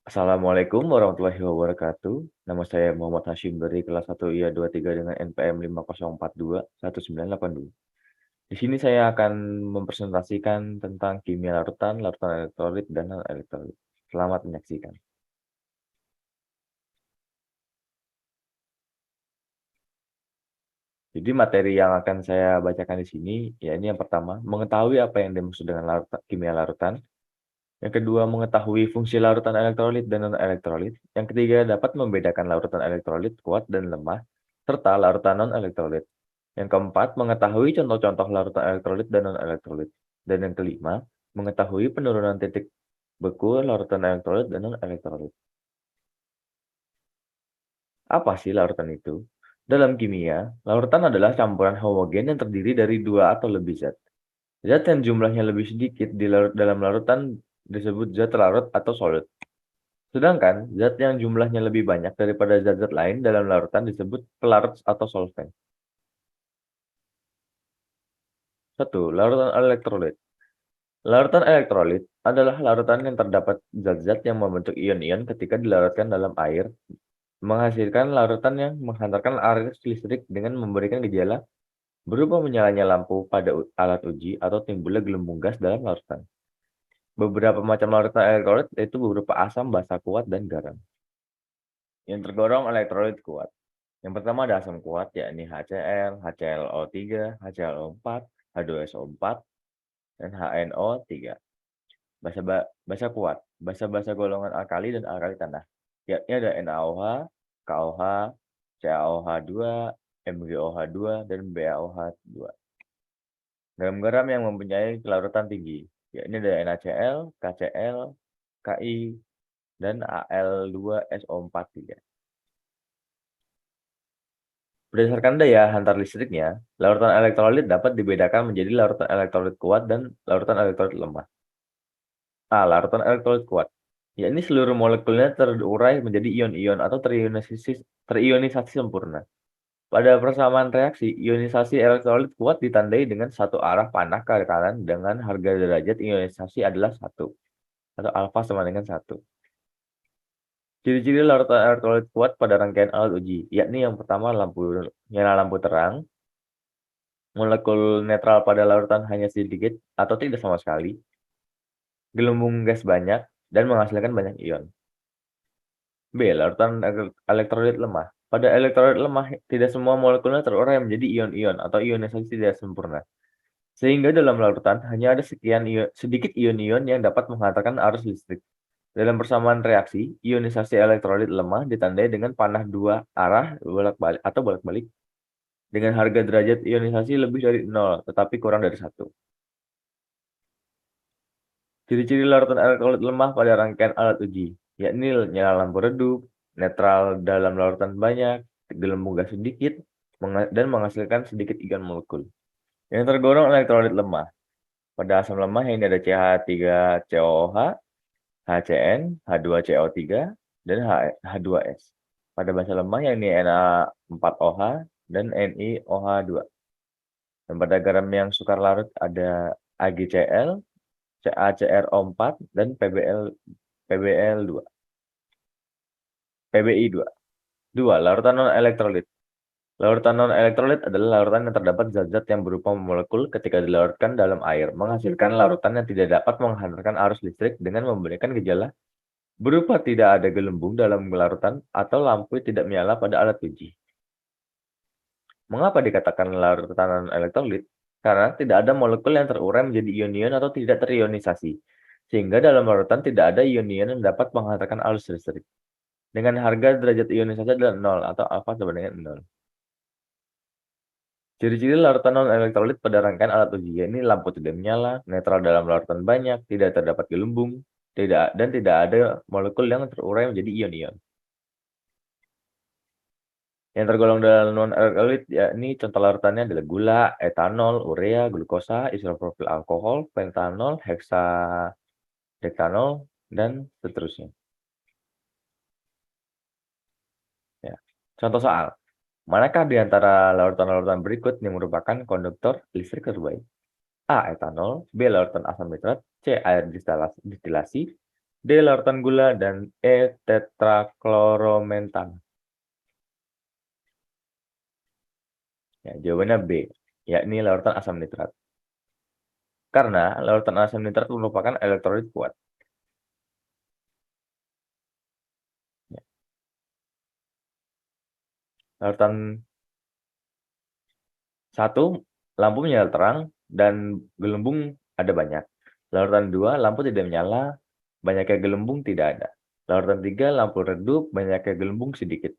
Assalamualaikum warahmatullahi wabarakatuh. Nama saya Muhammad Hashim dari kelas 1 IA 23 dengan NPM 50421982. Di sini saya akan mempresentasikan tentang kimia larutan, larutan elektrolit, dan non-elektrolit. Selamat menyaksikan. Jadi materi yang akan saya bacakan di sini, ya ini yang pertama, mengetahui apa yang dimaksud dengan kimia larutan. Yang kedua, mengetahui fungsi larutan elektrolit dan non-elektrolit. Yang ketiga, dapat membedakan larutan elektrolit kuat dan lemah, serta larutan non-elektrolit. Yang keempat, mengetahui contoh-contoh larutan elektrolit dan non-elektrolit. Dan yang kelima, mengetahui penurunan titik beku larutan elektrolit dan non-elektrolit. Apa sih larutan itu? Dalam kimia, larutan adalah campuran homogen yang terdiri dari dua atau lebih zat. Zat yang jumlahnya lebih sedikit dalam larutan disebut zat larut atau solid. Sedangkan zat yang jumlahnya lebih banyak daripada zat-zat lain dalam larutan disebut pelarut atau solvent. 1. Larutan elektrolit. Larutan elektrolit adalah larutan yang terdapat zat-zat yang membentuk ion-ion ketika dilarutkan dalam air, menghasilkan larutan yang menghantarkan arus listrik dengan memberikan gejala berupa menyalanya lampu pada alat uji atau timbulnya gelembung gas dalam larutan. Beberapa macam larutan elektrolit yaitu berupa asam, basa kuat, dan garam. Yang tergolong elektrolit kuat. Yang pertama ada asam kuat yakni HCl, HClO3, HClO4, H2SO4, dan HNO3. Basa kuat, basa golongan alkali dan alkali tanah, yakni ada NaOH, KOH, CaOH2, MgOH2, dan BaOH2. Garam-garam yang mempunyai kelarutan tinggi, yakni ada NaCl, KCl, Ki, dan Al2SO43. Berdasarkan daya hantar listriknya, larutan elektrolit dapat dibedakan menjadi larutan elektrolit kuat dan larutan elektrolit lemah. A. Larutan elektrolit kuat, yakni seluruh molekulnya terurai menjadi ion-ion atau terionisasi sempurna. Pada persamaan reaksi, ionisasi elektrolit kuat ditandai dengan satu arah panah ke kanan dengan harga derajat ionisasi adalah 1, atau alfa sama dengan 1. Ciri-ciri larutan elektrolit kuat pada rangkaian alat uji, yakni yang pertama nyala lampu terang, molekul netral pada larutan hanya sedikit atau tidak sama sekali, gelembung gas banyak, dan menghasilkan banyak ion. B. Larutan elektrolit lemah. Pada elektrolit lemah, tidak semua molekulnya terurai menjadi ion-ion atau ionisasi tidak sempurna. Sehingga dalam larutan hanya ada sedikit ion-ion yang dapat menghantarkan arus listrik. Dalam persamaan reaksi, ionisasi elektrolit lemah ditandai dengan panah dua arah bolak-balik dengan harga derajat ionisasi lebih dari 0 tetapi kurang dari 1. Ciri-ciri larutan elektrolit lemah pada rangkaian alat uji, yakni nyala lampu redup, netral dalam larutan banyak, gelembung gas sedikit, dan menghasilkan sedikit ion molekul. Yang tergolong elektrolit lemah. Pada asam lemah ini ada CH3COOH, HCN, H2CO3, dan H2S. Pada basa lemah yakni Na4OH dan NiOH2. Dan pada garam yang sukar larut ada AgCl, CaCrO4, dan PbI2. 2. Larutan non-elektrolit. Larutan non-elektrolit adalah larutan yang terdapat zat-zat yang berupa molekul ketika dilarutkan dalam air, menghasilkan larutan yang tidak dapat menghantarkan arus listrik dengan memberikan gejala berupa tidak ada gelembung dalam larutan atau lampu tidak menyala pada alat uji. Mengapa dikatakan larutan non-elektrolit? Karena tidak ada molekul yang terurai menjadi ion-ion atau tidak terionisasi, sehingga dalam larutan tidak ada ion-ion yang dapat menghantarkan arus listrik. Dengan harga derajat ionisasi adalah 0 atau alfa sama dengan 0. Ciri-ciri larutan non-elektrolit pada rangkaian alat uji, yakni lampu tidak menyala, netral dalam larutan banyak, tidak terdapat gelembung, dan tidak ada molekul yang terurai menjadi ion-ion. Yang tergolong dalam non-elektrolit yakni contoh larutannya adalah gula, etanol, urea, glukosa, isopropil alkohol, pentanol, heksadektanol, dan seterusnya. Ya. Contoh soal. Manakah di antara larutan-larutan berikut yang merupakan konduktor listrik terbaik? A. Etanol, B. Larutan asam nitrat, C. Air distilasi, D. Larutan gula, dan E. Tetrakloromethan. Ya, jawabannya B, yakni larutan asam nitrat. Karena larutan asam nitrat merupakan elektrolit kuat. Ya, larutan 1, lampu menyala terang dan gelembung ada banyak. Larutan 2, lampu tidak menyala, banyaknya gelembung tidak ada. Larutan 3, lampu redup, banyaknya gelembung sedikit.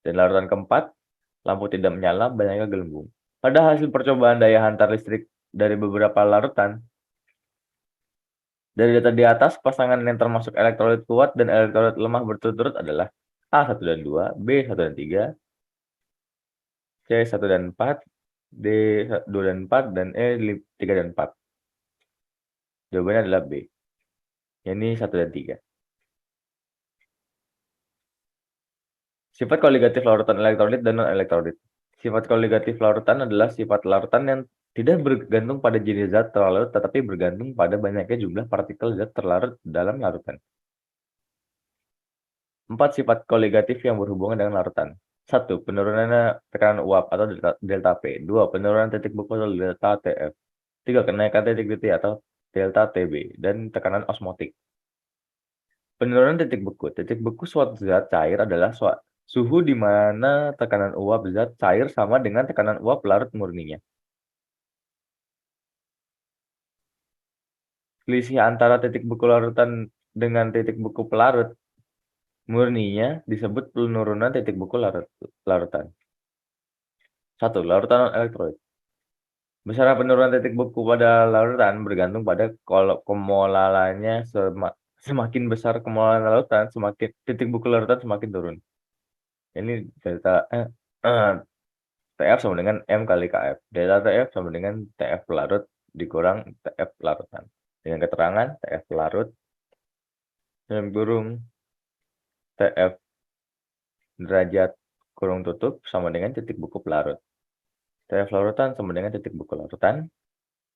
Dan larutan keempat, lampu tidak menyala, banyaknya gelembung. Pada hasil percobaan daya hantar listrik dari beberapa larutan, dari data di atas, pasangan yang termasuk elektrolit kuat dan elektrolit lemah berturut-turut adalah A1 dan 2, B1 dan 3, C1 dan 4, D2 dan 4, dan E3 dan 4. Jawabannya adalah B, yakni 1 dan 3. Sifat koligatif larutan elektrolit dan non-elektrolit. Sifat koligatif larutan adalah sifat larutan yang tidak bergantung pada jenis zat terlarut, tetapi bergantung pada banyaknya jumlah partikel zat terlarut dalam larutan. 4 sifat koligatif yang berhubungan dengan larutan. 1. Penurunannya tekanan uap atau delta P. 2. Penurunan titik beku atau delta TF. 3. Kenaikan titik titik atau delta TB. Dan tekanan osmotik. Penurunan titik beku. Titik beku suatu zat cair adalah suhu di mana tekanan uap zat cair sama dengan tekanan uap larut murninya. Selisih antara titik beku larutan dengan titik beku pelarut murninya disebut penurunan titik beku larutan. 1. Larutan non-elektrolit. Besaran penurunan titik beku pada larutan bergantung pada kemolalannya. Semakin besar kemolalan larutan, semakin titik beku larutan semakin turun. Ini delta TF sama dengan M kali KF. Delta TF sama dengan TF pelarut dikurang TF larutan. Dengan keterangan TF pelarut dalam kurung TF derajat kurung tutup sama dengan titik beku pelarut. TF larutan sama dengan titik beku larutan.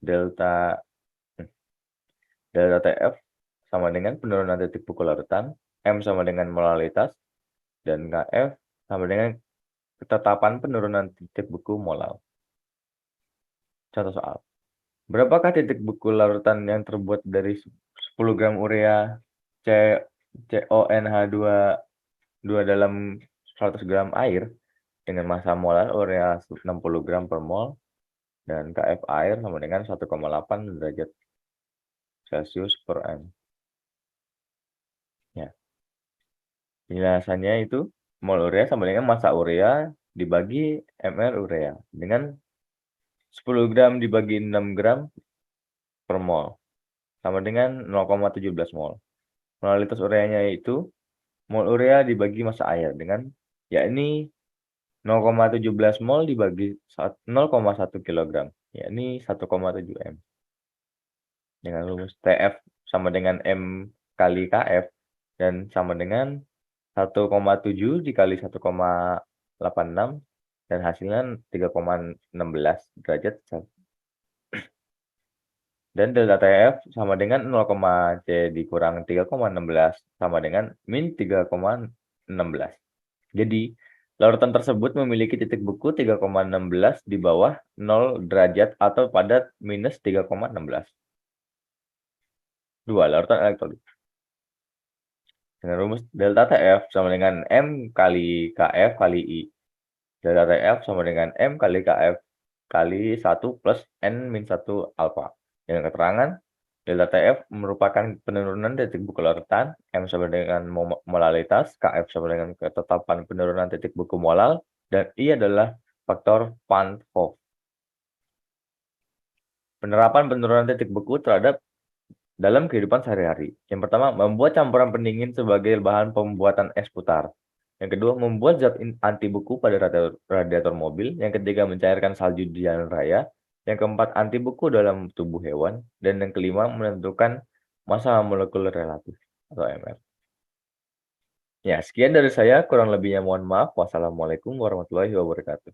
Delta TF sama dengan penurunan titik beku larutan. M sama dengan molalitas. Dan KF sama dengan ketetapan penurunan titik beku molal. Contoh soal. Berapakah titik beku larutan yang terbuat dari 10 gram urea CONH2 dalam 100 gram air dengan massa molar urea 60 gram per mol dan KF air sama dengan 1,8 derajat Celcius per M. Ya, penjelasannya itu mol urea sama dengan massa urea dibagi ml urea dengan 10 gram dibagi 6 gram per mol sama dengan 0,17 mol. Molalitas ureanya itu mol urea dibagi massa air dengan yakni 0,17 mol dibagi 0,1 kg, yakni 1,7 M. Dengan rumus TF sama dengan M kali KF dan sama dengan 1,7 dikali 1,86 dan hasilnya 3,16 derajat Celcius. Dan delta TF sama dengan 0,C dikurang 3,16 sama dengan min 3,16. Jadi, larutan tersebut memiliki titik beku 3,16 di bawah 0 derajat atau pada minus 3,16. 2. Larutan elektrolit. Dengan rumus delta TF sama dengan M kali KF kali I. Delta TF sama dengan M kali KF kali 1 plus N min 1 alfa. Dengan keterangan, delta TF merupakan penurunan titik beku larutan, M sama dengan molalitas, KF sama dengan ketetapan penurunan titik beku molal, dan I adalah faktor Van 't Hoff. Penerapan penurunan titik beku terhadap dalam kehidupan sehari-hari. Yang pertama, membuat campuran pendingin sebagai bahan pembuatan es putar. Yang kedua, membuat zat anti beku pada radiator mobil. Yang ketiga, mencairkan salju di jalan raya. Yang keempat, anti beku dalam tubuh hewan. Dan yang kelima, menentukan massa molekuler relatif atau MR. Ya, sekian dari saya. Kurang lebihnya mohon maaf. Wassalamualaikum warahmatullahi wabarakatuh.